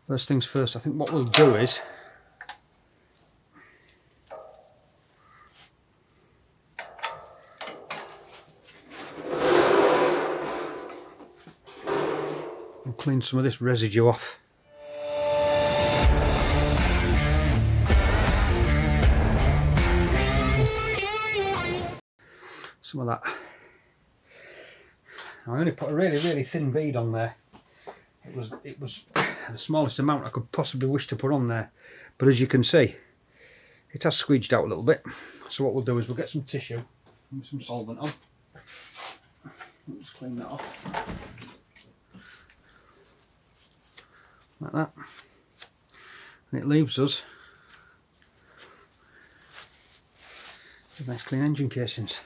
First things first, I think what we'll do is we'll clean some of this residue off. Some of that. I only put a really thin bead on there. It was the smallest amount I could possibly wish to put on there, but as you can see, it has squeeged out a little bit. So what we'll do is we'll get some tissue and some solvent on. Let's clean that off like that, and it leaves us with nice clean engine casings.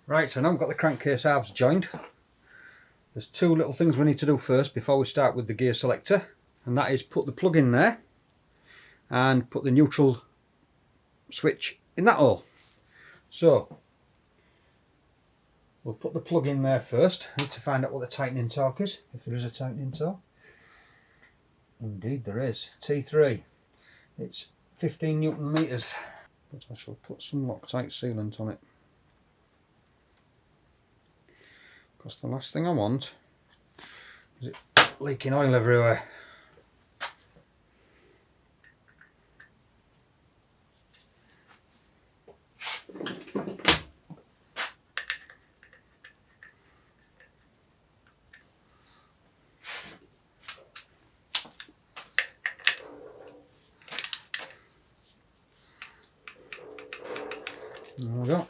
Right, so now we've got the crankcase halves joined. There's two little things we need to do first before we start with the gear selector, and that is put the plug in there and put the neutral switch in that hole. So we'll put the plug in there first. I need to find out what the tightening torque is, if there is a tightening torque. Indeed there is. T3. It's 15 Newton meters. But I shall put some Loctite sealant on it, because the last thing I want is it leaking oil everywhere. There we go.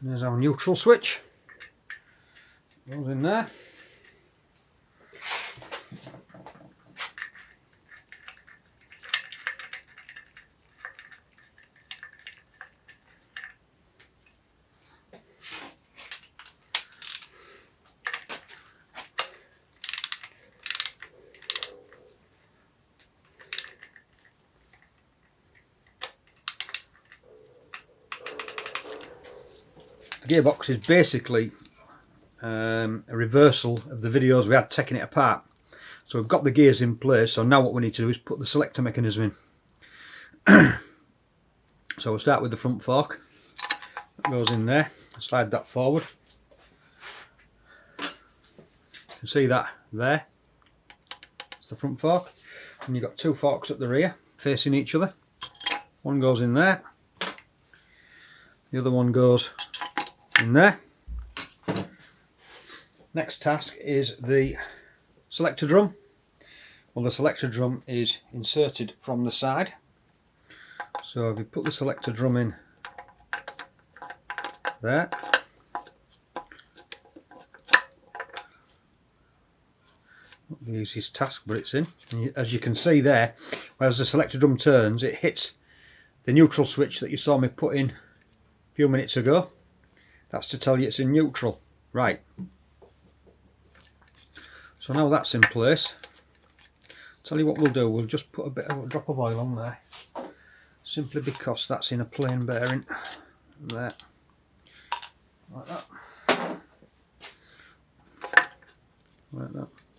There's our neutral switch. Goes in there. The gearbox is basically a reversal of the videos we had taking it apart. So we've got the gears in place, so now what we need to do is put the selector mechanism in. So we'll start with the front fork. That goes in there. Slide that forward. You can see that there. It's the front fork. And you've got two forks at the rear facing each other. One goes in there. The other one goes in there. Next task is the selector drum. Well, the selector drum is inserted from the side. So if you put the selector drum in there, not the easiest task, but it's in. And as you can see there, as the selector drum turns, it hits the neutral switch that you saw me put in a few minutes ago. That's to tell you it's in neutral. Right. So now that's in place, tell you what we'll do, we'll just put a drop of oil on there, simply because that's in a plain bearing, there, like that,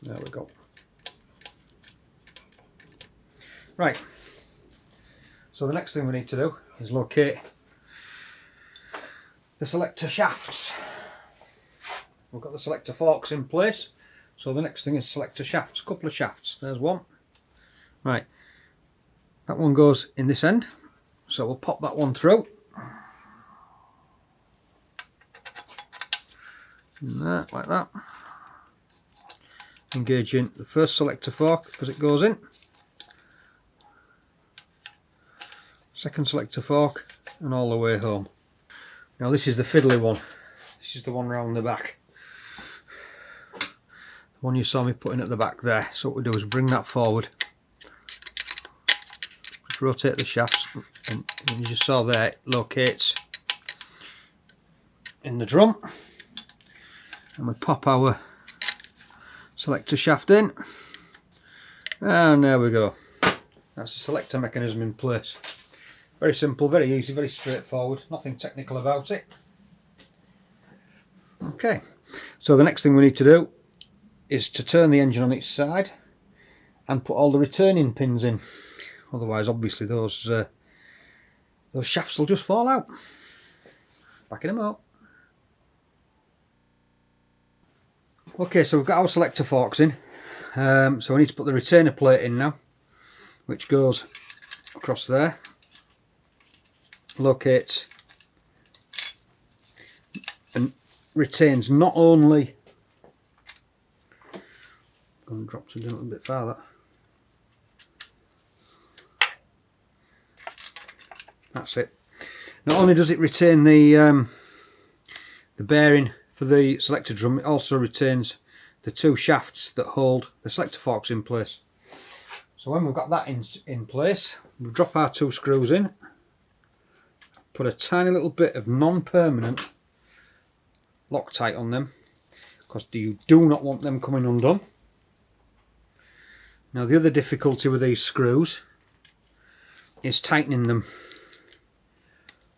there we go. Right, so the next thing we need to do is locate the selector shafts. We've got the selector forks in place. So the next thing is selector shafts, a couple of shafts. There's one. Right, that one goes in this end, so we'll pop that one through. In there, like that. Engaging the first selector fork as it goes in. Second selector fork, and all the way home. Now this is the fiddly one. This is the one round the back. One you saw me putting at the back there. So what we do is bring that forward, just rotate the shafts, and you just saw there it locates in the drum, and we pop our selector shaft in, and there we go. That's the selector mechanism in place. Very simple, very easy, very straightforward, nothing technical about it. Okay, so the next thing we need to do is to turn the engine on its side and put all the returning pins in. Otherwise, obviously, those shafts will just fall out. Backing them up. Okay, so we've got our selector forks in. So we need to put the retainer plate in now, which goes across there, locates and retains not only, go and drop it a little bit farther. That's it. Not only does it retain the bearing for the selector drum, it also retains the two shafts that hold the selector forks in place. So when we've got that in place, we'll drop our two screws in, put a tiny little bit of non-permanent Loctite on them, because you do not want them coming undone. Now the other difficulty with these screws is tightening them.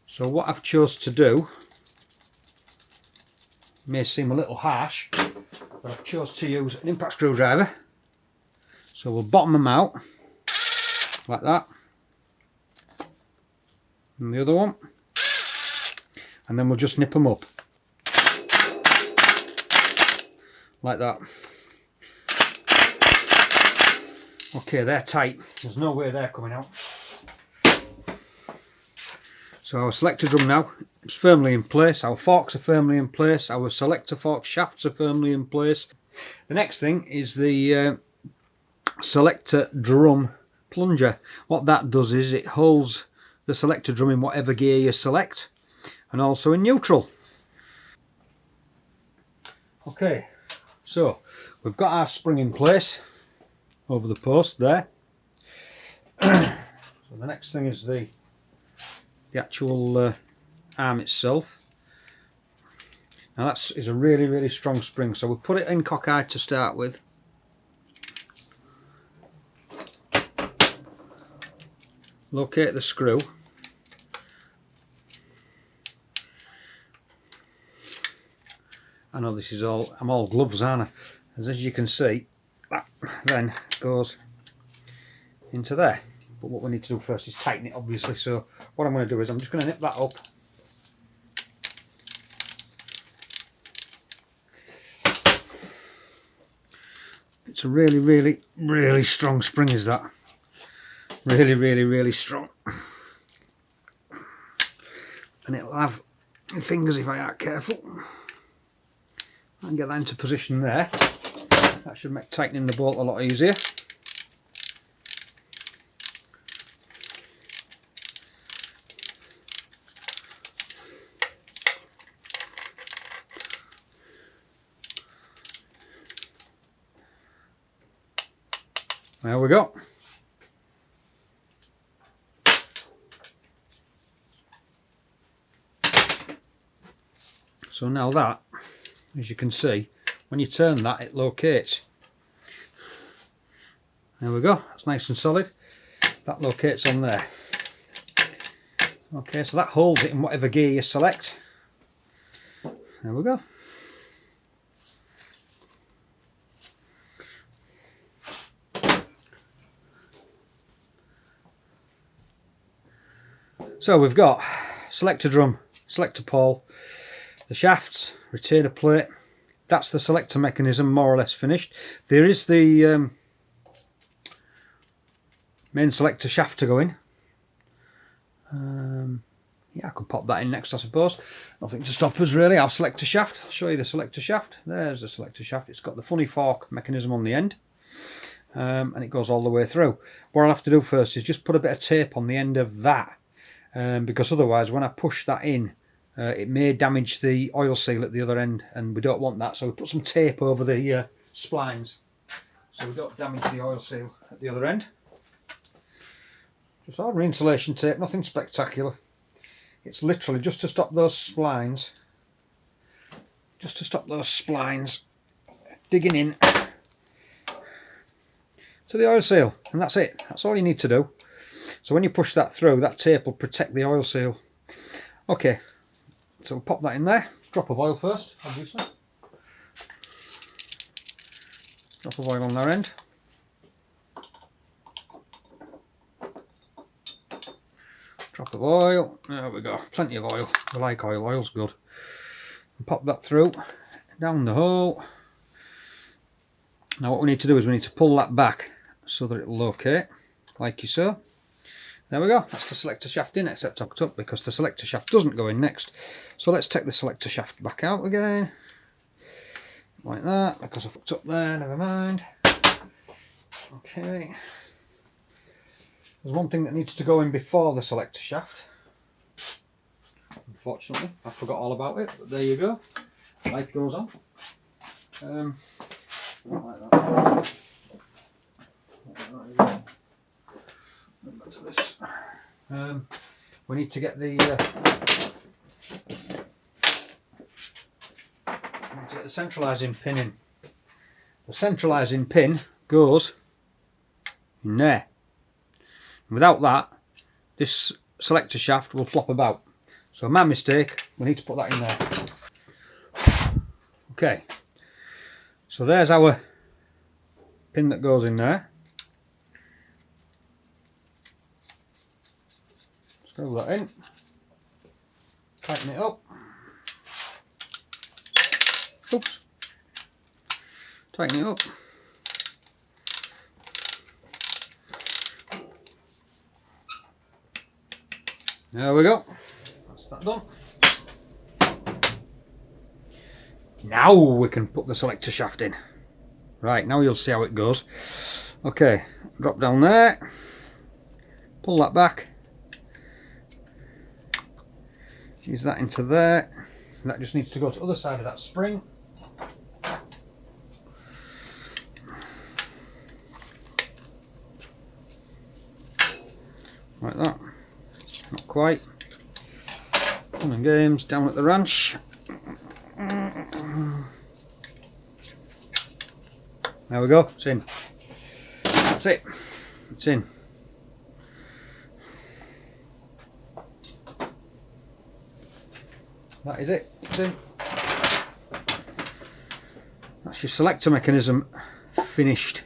So what I've chose to do may seem a little harsh, but I've chose to use an impact screwdriver. So we'll bottom them out like that, and the other one, and then we'll just nip them up like that. Okay, they're tight, there's no way they're coming out. So our selector drum now is firmly in place, our forks are firmly in place, our selector fork shafts are firmly in place. The next thing is the selector drum plunger. What that does is it holds the selector drum in whatever gear you select, and also in neutral. Okay, so we've got our spring in place over the post there. So the next thing is the actual arm itself. Now that is a really strong spring, so we'll put it in cockeyed to start with. Locate the screw. I know this is all, I'm all gloves, aren't I? As you can see, that then goes into there. But what we need to do first is tighten it, obviously. So what I'm going to do is I'm just going to nip that up. It's a really strong spring, is that? Really strong. And it'll have fingers if I aren't careful. I can get that into position there. That should make tightening the bolt a lot easier. There we go. So now that, as you can see, when you turn that, it locates. There we go, that's nice and solid. That locates on there. Okay, so that holds it in whatever gear you select. There we go. So we've got selector drum, selector pole, the shafts, retainer plate. That's the selector mechanism more or less finished. There is the main selector shaft to go in. Yeah, I could pop that in next, I suppose. Nothing to stop us really. Our selector shaft, I'll show you the selector shaft. There's the selector shaft. It's got the funny fork mechanism on the end. And it goes all the way through. What I'll have to do first is just put a bit of tape on the end of that. Because otherwise when I push that in, it may damage the oil seal at the other end, and we don't want that, so we put some tape over the splines so we don't damage the oil seal at the other end. Just ordinary insulation tape, nothing spectacular. It's literally just to stop those splines, digging in to the oil seal, and that's it. That's all you need to do. So when you push that through, that tape will protect the oil seal. Okay, so we'll pop that in there. Drop of oil first, obviously. Drop of oil on their end. Drop of oil. There we go. Plenty of oil. We like oil. Oil's good. And pop that through. Down the hole. Now what we need to do is we need to pull that back so that it'll locate, like you so. There we go, that's the selector shaft in, except hooked up because the selector shaft doesn't go in next. So let's take the selector shaft back out again, like that, because I've hooked up there, never mind. Okay, there's one thing that needs to go in before the selector shaft. Unfortunately, I forgot all about it, but there you go, life goes on. Like that. Back to this. We need to get the centralising pin in. The centralising pin goes in there. And without that, this selector shaft will flop about. So my mistake, we need to put that in there. Okay. So there's our pin that goes in there. Screw that in, tighten it up, oops, tighten it up, there we go, that's that done. Now we can put the selector shaft in. Right, now you'll see how it goes. Okay, drop down there, pull that back, use that into there. That just needs to go to the other side of that spring. Like that. Not quite. Fun and games down at the ranch. There we go, it's in. That's it. It's in. That is it. It's in. That's your selector mechanism finished.